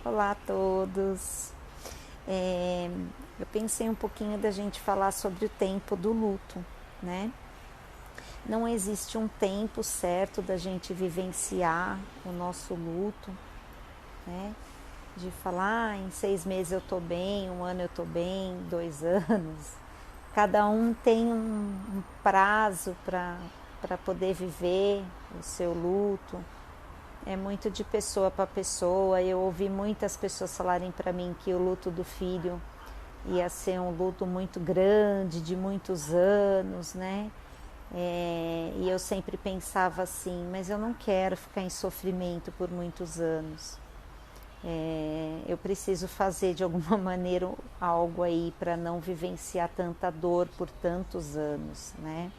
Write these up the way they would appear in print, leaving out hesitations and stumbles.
Olá a todos. Eu pensei um pouquinho da gente falar sobre o tempo do luto, né? Não existe um tempo certo da gente vivenciar o nosso luto, né? De falar, em 6 meses eu tô bem, um ano eu tô bem, 2 anos. Cada um tem um prazo para poder viver o seu luto. É muito de pessoa para pessoa. Eu ouvi muitas pessoas falarem para mim que o luto do filho ia ser um luto muito grande, de muitos anos, né? E eu sempre pensava assim, mas eu não quero ficar em sofrimento por muitos anos. Eu preciso fazer de alguma maneira algo aí para não vivenciar tanta dor por tantos anos, né?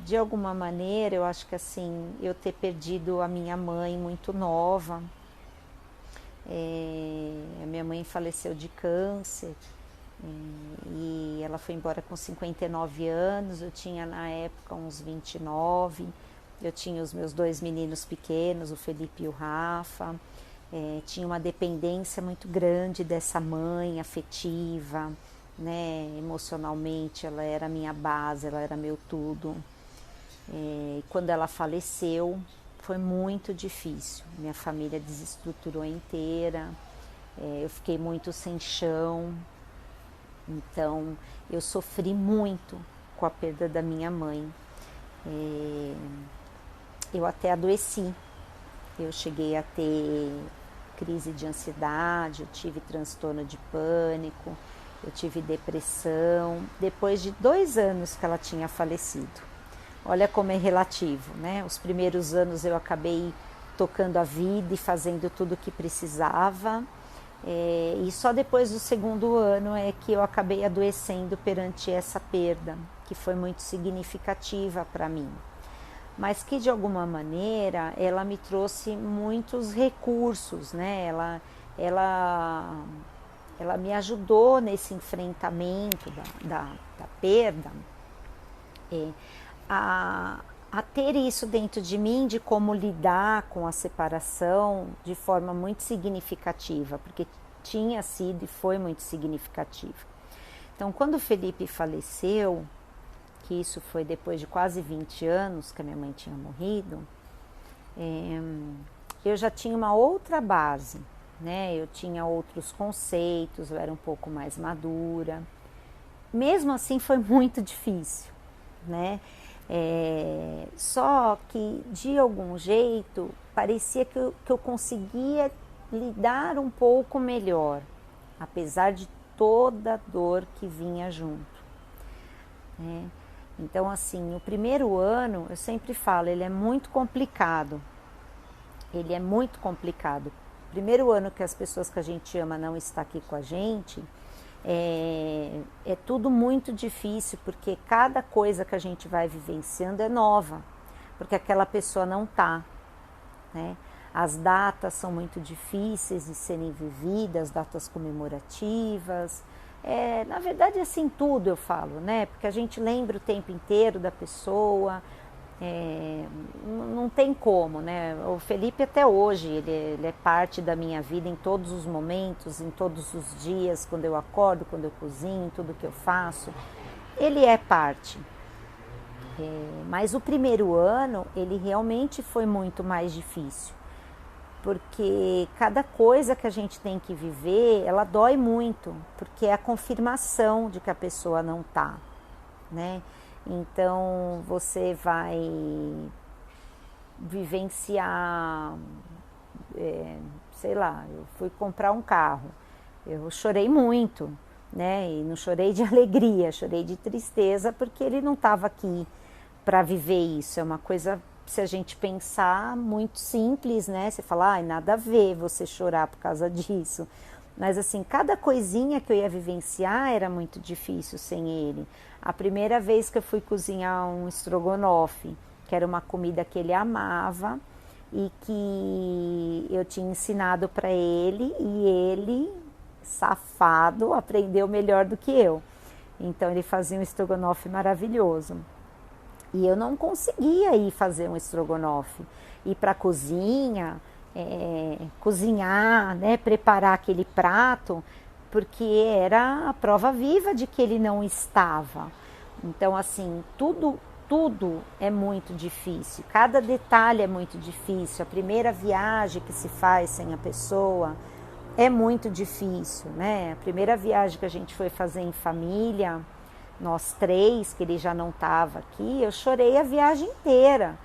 De alguma maneira, eu acho que assim, eu ter perdido a minha mãe muito nova, a minha mãe faleceu de câncer e ela foi embora com 59 anos, eu tinha na época uns 29, eu tinha os meus 2 meninos pequenos, o Felipe e o Rafa, tinha uma dependência muito grande dessa mãe afetiva, né? Emocionalmente ela era a minha base, ela era meu tudo. Quando ela faleceu foi muito difícil, minha família desestruturou inteira, eu fiquei muito sem chão, então eu sofri muito com a perda da minha mãe. Eu até adoeci, eu cheguei a ter crise de ansiedade, eu tive transtorno de pânico, eu tive depressão, depois de 2 anos que ela tinha falecido. Olha como é relativo, né? Os primeiros anos eu acabei tocando a vida e fazendo tudo o que precisava, e só depois do segundo ano é que eu acabei adoecendo perante essa perda, que foi muito significativa para mim. Mas que de alguma maneira ela me trouxe muitos recursos, né? Ela me ajudou nesse enfrentamento da perda, a ter isso dentro de mim, de como lidar com a separação de forma muito significativa, porque tinha sido e foi muito significativa. Então, quando o Felipe faleceu, que isso foi depois de quase 20 anos que a minha mãe tinha morrido, eu já tinha uma outra base, né? Eu tinha outros conceitos, eu era um pouco mais madura. Mesmo assim foi muito difícil, né? Só que de algum jeito parecia que eu conseguia lidar um pouco melhor, apesar de toda a dor que vinha junto, né? Então, assim, o primeiro ano, eu sempre falo, ele é muito complicado. Ele é muito complicado. O primeiro ano que as pessoas que a gente ama não estão aqui com a gente, é tudo muito difícil, porque cada coisa que a gente vai vivenciando é nova, porque aquela pessoa não está, né? As datas são muito difíceis de serem vividas, datas comemorativas. Na verdade, assim, tudo eu falo, né? Porque a gente lembra o tempo inteiro da pessoa, não tem como, né? O Felipe até hoje, ele é parte da minha vida em todos os momentos, em todos os dias, quando eu acordo, quando eu cozinho, tudo que eu faço, ele é parte. Mas o primeiro ano, ele realmente foi muito mais difícil, porque cada coisa que a gente tem que viver, ela dói muito, porque é a confirmação de que a pessoa não tá, né? Então você vai vivenciar, sei lá, eu fui comprar um carro, eu chorei muito, né? E não chorei de alegria, chorei de tristeza, porque ele não estava aqui para viver isso. É uma coisa, se a gente pensar, muito simples, né? Você fala, nada a ver você chorar por causa disso. Mas assim, cada coisinha que eu ia vivenciar era muito difícil sem ele. A primeira vez que eu fui cozinhar um estrogonofe, que era uma comida que ele amava e que eu tinha ensinado para ele, e ele, safado, aprendeu melhor do que eu. Então ele fazia um estrogonofe maravilhoso. E eu não conseguia ir fazer um estrogonofe, ir para a cozinha cozinhar, né, preparar aquele prato, porque era a prova viva de que ele não estava. Então, assim, tudo é muito difícil, cada detalhe é muito difícil. A primeira viagem que se faz sem a pessoa é muito difícil, né? A primeira viagem que a gente foi fazer em família, nós três, que ele já não estava aqui, eu chorei a viagem inteira,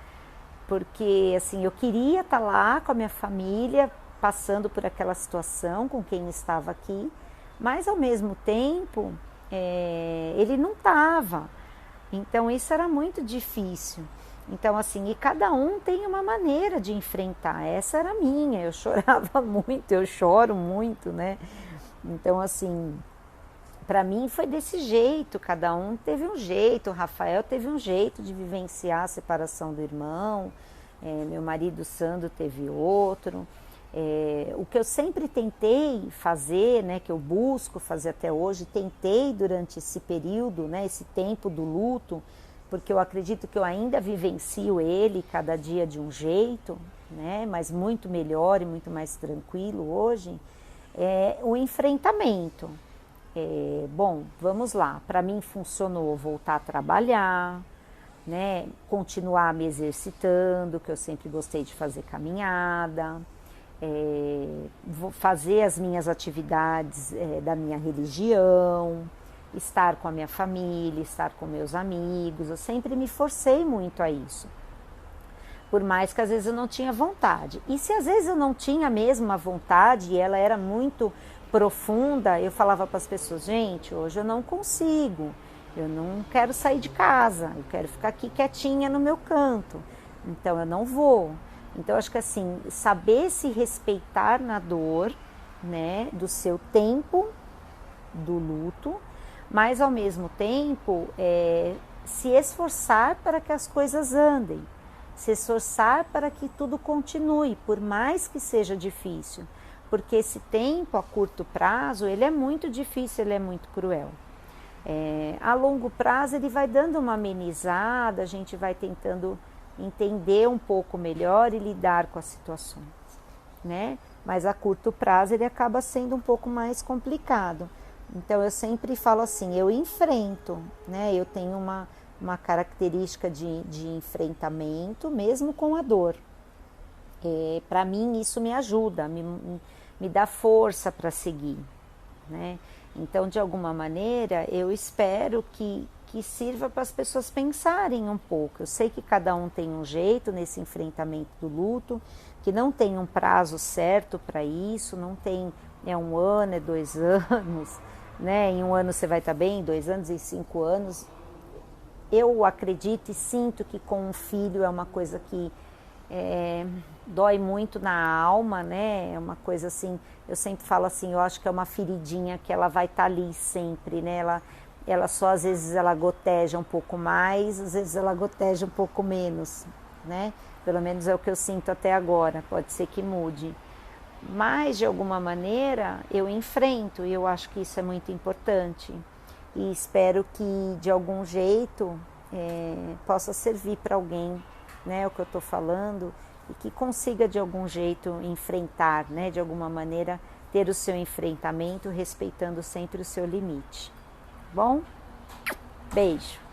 porque assim, eu queria estar lá com a minha família, passando por aquela situação com quem estava aqui, mas ao mesmo tempo ele não estava. Então isso era muito difícil. Então assim, e cada um tem uma maneira de enfrentar. Essa era a minha, eu chorava muito, eu choro muito, né? Então assim, para mim foi desse jeito, cada um teve um jeito. O Rafael teve um jeito de vivenciar a separação do irmão, meu marido Sandro teve outro. O que eu sempre tentei fazer, né, que eu busco fazer até hoje, tentei durante esse período, né, esse tempo do luto, porque eu acredito que eu ainda vivencio ele cada dia de um jeito, né, mas muito melhor e muito mais tranquilo hoje, é o enfrentamento. Bom, vamos lá, para mim funcionou voltar a trabalhar, né, continuar me exercitando, que eu sempre gostei de fazer caminhada, vou fazer as minhas atividades da minha religião, estar com a minha família, estar com meus amigos. Eu sempre me forcei muito a isso, por mais que às vezes eu não tinha vontade. E se às vezes eu não tinha mesmo a vontade e ela era muito profunda, eu falava para as pessoas: gente, hoje eu não consigo, eu não quero sair de casa, eu quero ficar aqui quietinha no meu canto, então eu não vou. Então acho que assim, saber se respeitar na dor, né, do seu tempo do luto, mas ao mesmo tempo se esforçar para que as coisas andem, se esforçar para que tudo continue, por mais que seja difícil, porque esse tempo a curto prazo ele é muito difícil, ele é muito cruel. A longo prazo ele vai dando uma amenizada, a gente vai tentando entender um pouco melhor e lidar com as situações, né? Mas a curto prazo ele acaba sendo um pouco mais complicado. Então eu sempre falo assim, eu enfrento, né? Eu tenho uma característica de enfrentamento mesmo com a dor. Para mim isso me ajuda, me dá força para seguir, né? Então de alguma maneira eu espero que sirva para as pessoas pensarem um pouco. Eu sei que cada um tem um jeito nesse enfrentamento do luto, que não tem um prazo certo para isso, não tem 1 ano, 2 anos, né? Em 1 ano você vai estar bem, 2 anos, em 5 anos. Eu acredito e sinto que com um filho é uma coisa que dói muito na alma, né? É uma coisa assim, eu sempre falo assim, eu acho que é uma feridinha que ela vai estar ali sempre, né? Ela só às vezes ela goteja um pouco mais, às vezes ela goteja um pouco menos, né? Pelo menos é o que eu sinto até agora, pode ser que mude. Mas de alguma maneira eu enfrento e eu acho que isso é muito importante. E espero que de algum jeito possa servir para alguém, né, o que eu estou falando, e que consiga de algum jeito enfrentar, né, de alguma maneira ter o seu enfrentamento respeitando sempre o seu limite. Bom? Beijo!